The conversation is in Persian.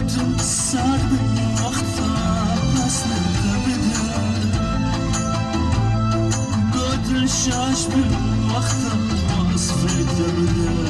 قدم سر به وقتم پس نده قدر شاش به وقتم باز فکر بده